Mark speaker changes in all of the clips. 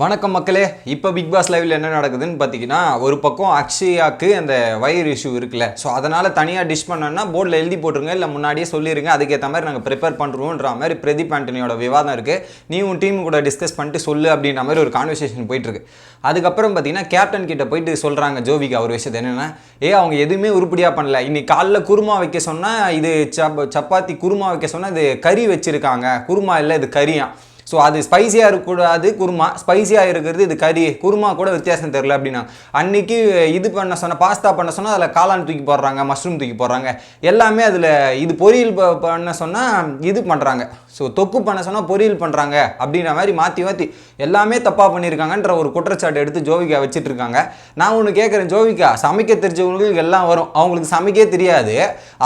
Speaker 1: வணக்கம் மக்களே. இப்போ பிக் பாஸ் லைவில் என்ன நடக்குதுன்னு பார்த்தீங்கன்னா, ஒரு பக்கம் அக்ஷயாவுக்கு அந்த வயிறு இஷ்யூ இருக்குல்ல, ஸோ அதனால் தனியாக டிஷ் பண்ணோன்னா போர்டில் எழுதி போட்டுருங்க, இல்லை முன்னாடியே சொல்லிடுங்க, அதுக்கேற்ற மாதிரி நாங்கள் ப்ரிப்பேர் பண்ணுறோன்ற மாதிரி பிரதீப் ஆண்டனியோட விவாதம் இருக்குது. நீ உன் டீம் கூட டிஸ்கஸ் பண்ணிட்டு சொல்லு அப்படின்ற மாதிரி ஒரு கான்வர்சேஷன் போயிட்டுருக்கு. அதுக்கப்புறம் பார்த்தீங்கன்னா கேப்டன் கிட்ட போயிட்டு சொல்கிறாங்க ஜோவிகா ஒரு விஷயத்தை என்னென்னா, அவங்க எதுவுமே உருப்படியாக பண்ணல. இன்னைக்கு காலைல குருமா வைக்க சொன்னால் இது சப்பாத்தி குருமா வைக்க சொன்னால் இது கறி வச்சுருக்காங்க, குருமா இல்லை இது கறியா. ஸோ அது ஸ்பைஸியாக இருக்கக்கூடாது குருமா, ஸ்பைஸியாக இருக்கிறது இது கறி, குருமா கூட வித்தியாசம் தெரில அப்படின்னா. அன்றைக்கி இது பண்ண சொன்னால் பாஸ்தா பண்ண சொன்னால் அதில் காளான் தூக்கி போடுறாங்க, மஷ்ரூம் தூக்கி போடுறாங்க, எல்லாமே அதில் இது பொரியல் பண்ண சொன்னால் இது பண்ணுறாங்க, ஸோ தொக்கு பண்ண சொன்னால் பொரியல் பண்ணுறாங்க அப்படின்ற மாதிரி மாற்றி மாற்றி எல்லாமே தப்பாக பண்ணியிருக்காங்கன்ற ஒரு குற்றச்சாட்டு எடுத்து ஜோவிகா வச்சுட்டு இருக்காங்க. நான் ஒன்று கேட்குறேன், ஜோவிகா சமைக்க தெரிஞ்சவங்களுக்கு எல்லாம் வரும், அவங்களுக்கு சமைக்கே தெரியாது,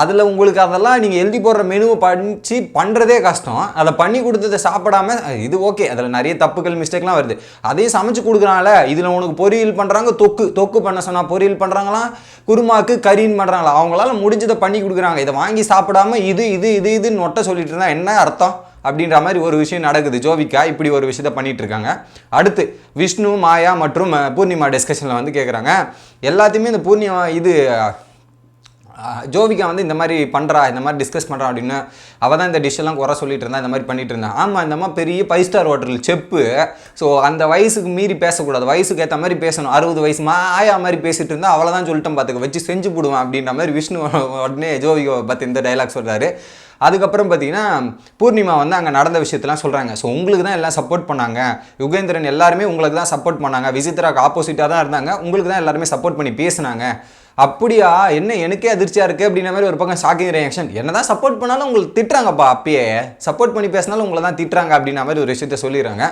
Speaker 1: அதில் உங்களுக்கு அதெல்லாம் நீங்கள் எழுதி போடுற மெனுவை படித்து பண்ணுறதே கஷ்டம், அதை பண்ணி கொடுத்ததை சாப்பிடாம இது ஓகே, அதில் நிறைய தப்புகள் மிஸ்டேக்லாம் வருது, அதையும் சமைச்சு கொடுக்குறாங்கள, இதில் உனக்கு பொரியல் பண்ணுறாங்க, தொக்கு பண்ண சொன்னால் பொரியல் பண்ணுறாங்களா, குருமாக்கு கறின்னு பண்ணுறாங்களா, அவங்களால முடிஞ்சதை பண்ணி கொடுக்குறாங்க, இதை வாங்கி சாப்பிடாம இதுன்னு நொட்ட சொல்லிட்டு இருந்தால் என்ன அர்த்தம் அப்படின்ற மாதிரி ஒரு விஷயம் நடக்குது. ஜோவிகா இப்படி ஒரு விஷயத்த பண்ணிட்டு இருக்காங்க. அடுத்து விஷ்ணு, மாயா மற்றும் பூர்ணிமா டிஸ்கஷனில் வந்து கேட்குறாங்க, எல்லாத்தையுமே இந்த பூர்ணிமா இது ஜோவிகா வந்து இந்த மாதிரி பண்ணுறா, இந்த மாதிரி டிஸ்கஸ் பண்ணுறா அப்படின்னு அவள் தான் இந்த டிஷ்ஷெல்லாம் குறை சொல்லிட்டு இருந்தா, இந்த மாதிரி பண்ணிட்டு இருந்தா. ஆமாம், இந்த மாதிரி பெரிய 5 ஸ்டார் ஹோட்டல் செப்பு, ஸோ அந்த வயசுக்கு மீறி பேசக்கூடாது, வயசுக்கு ஏற்ற மாதிரி பேசணும். 60 வயசு ஆயா மாதிரி பேசிட்டு இருந்தா அவ்வளோதான் சொல்லிட்டேன், பார்த்துக்க வச்சு செஞ்சு போடுவேன் அப்படின்ற மாதிரி விஷ்ணு உடனே ஜோவிகா பார்த்து இந்த டைலாக் சொல்கிறாரு. அதுக்கப்புறம் பார்த்தீங்கன்னா பூர்ணிமா வந்து அங்கே நடந்த விஷயத்தெல்லாம் சொல்கிறாங்க. ஸோ உங்களுக்கு தான் எல்லாம் சப்போர்ட் பண்ணாங்க, யுகேந்திரன் எல்லாருமே உங்களுக்கு தான் சப்போர்ட் பண்ணாங்க, விசித்ராக்கு ஆப்போசிட்டாக தான் இருந்தாங்க, உங்களுக்கு தான் எல்லாருமே சப்போர்ட் பண்ணி பேசினாங்க. அப்படியா, என்ன எனக்கே அதிர்ச்சியாக இருக்குது அப்படின்ற மாதிரி ஒரு பக்கம் ஷாக்கிங் ரியாக்ஷன். என்ன தான் சப்போர்ட் பண்ணாலும் உங்களுக்கு திட்டுறாங்கப்பா, அப்பயே சப்போர்ட் பண்ணி பேசினாலும் உங்களை தான் திட்டுறாங்க அப்படின்ற மாதிரி ஒரு விஷயத்த சொல்லிடுறாங்க.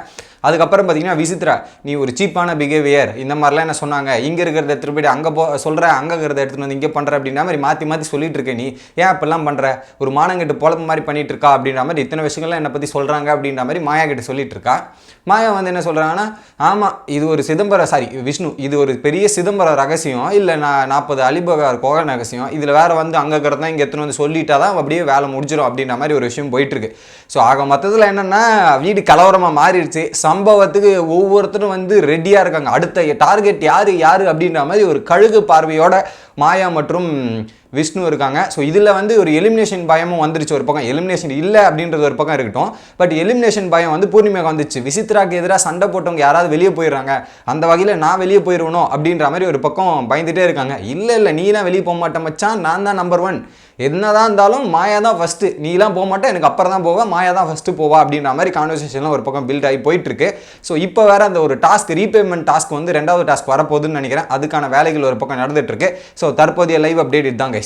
Speaker 1: அதுக்கப்புறம் பார்த்தீங்கன்னா விசித்ரா, நீ ஒரு சீப்பான பிஹேவியர், இந்த மாதிரிலாம் என்ன சொன்னாங்க, இங்கே இருக்கிறத எடுத்துகிட்டு போய்ட்டு அங்கே சொல்கிற, அங்கே இருக்கிறத எடுத்துகிட்டு வந்து இங்கே பண்ணுற அப்படின்ற மாதிரி மாற்றி மாற்றி சொல்லிட்டு இருக்க, நீ ஏன் இப்பெல்லாம் பண்ணுற, ஒரு மானங்கிட்ட பொழப்பு மாதிரி பண்ணிட்டு இருக்கா அப்படின்ற மாதிரி இத்தனை விஷயங்கள்லாம் என்னை பற்றி சொல்கிறாங்க அப்படின்ற மாதிரி மாயா கிட்ட சொல்லிட்டு இருக்கா. மாயா வந்து என்ன சொல்கிறாங்கன்னா, ஆமாம் இது ஒரு விஷ்ணு இது ஒரு பெரிய சிதம்பர ரகசியம், இல்லை 40 அலிபகார் கோக ரகசியம், இதில் வேறு வந்து அங்கே இருக்கிறது தான் இங்கே எத்தனை வந்து சொல்லிட்டா தான் அப்படியே வேலை முடிஞ்சிடும் அப்படின்ற மாதிரி ஒரு விஷயம் போயிட்டுருக்கு. ஸோ ஆக மொத்தத்தில் என்னென்னா வீடு கலவரமாக மாறிடுச்சு. சம்பவத்துக்கு ஒவ்வொருத்தரும் வந்து ரெடியாக இருக்காங்க, அடுத்த டார்கெட் யார் அப்படின்ற மாதிரி ஒரு கழுகு பார்வையோட மாயா மற்றும் விஷ்ணு இருக்காங்க. ஸோ இதில் வந்து ஒரு எலிமினேஷன் பயமும் வந்துருச்சு. ஒரு பக்கம் எலிமினேஷன் இல்லை அப்படின்றது ஒரு பக்கம் இருக்கட்டும், பட் எலிமினேஷன் பயம் வந்து பூர்ணிமாவுக்கு வந்துச்சு. விசித்ராக்கு எதிராக சண்டை போட்டவங்க யாராவது வெளியே போயிடுறாங்க, அந்த வகையில் நான் வெளியே போயிடுவணும் அப்படின்ற மாதிரி ஒரு பக்கம் பயந்துகிட்டே இருக்காங்க. இல்லை நீலாம் வெளியே போக மாட்டேன் மச்சான், நான் தான் நம்பர் 1, என்னதான் இருந்தாலும் மாயா தான் ஃபஸ்ட்டு, நீலாம் போக மாட்டேன், எனக்கு அப்புறம் தான் போவா, மாயா தான் ஃபஸ்ட்டு போவா அப்படின்ற மாதிரி கான்வர்சேஷன்லாம் ஒரு பக்கம் பில்ட் ஆகி போயிட்டுருக்கு. ஸோ இப்போ வேறு அந்த ஒரு டாஸ்க், ரீபேமெண்ட் டாஸ்க் வந்து 2வது டாஸ்க் வரப்போகுதுன்னு நினைக்கிறேன், அதுக்கான வேலைகள் ஒரு பக்கம் நடந்துகிட்ருக்கு. ஸோ தற்போதைய லைவ் அப்டேட் இதுதான் கைஸ்.